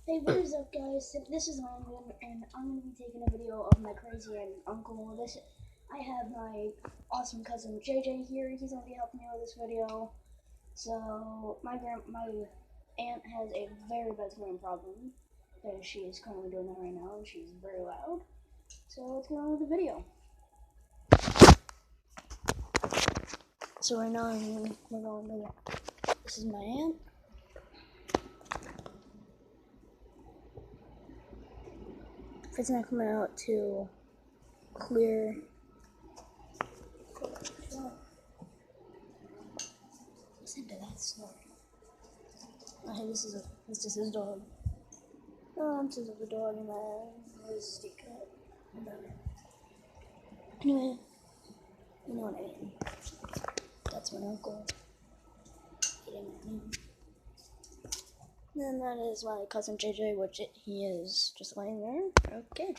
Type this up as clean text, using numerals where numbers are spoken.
Hey, what is up, guys? This is Landon, and I'm going to be taking a video of my crazy uncle. I have my awesome cousin JJ here. He's going to be helping me with this video. So, my aunt has a very bad hearing problem. And she is currently doing that right now, and she's very loud. So, let's get on with the video. So, right now, we're going to. This is my aunt. If it's not coming out to clear. Listen to that snore. Okay, this is his dog. This is the dog and his stick cat. Anyway, you know what I mean. That's my uncle. He didn't mean. Then that is my cousin JJ, which he is just laying there. Okay.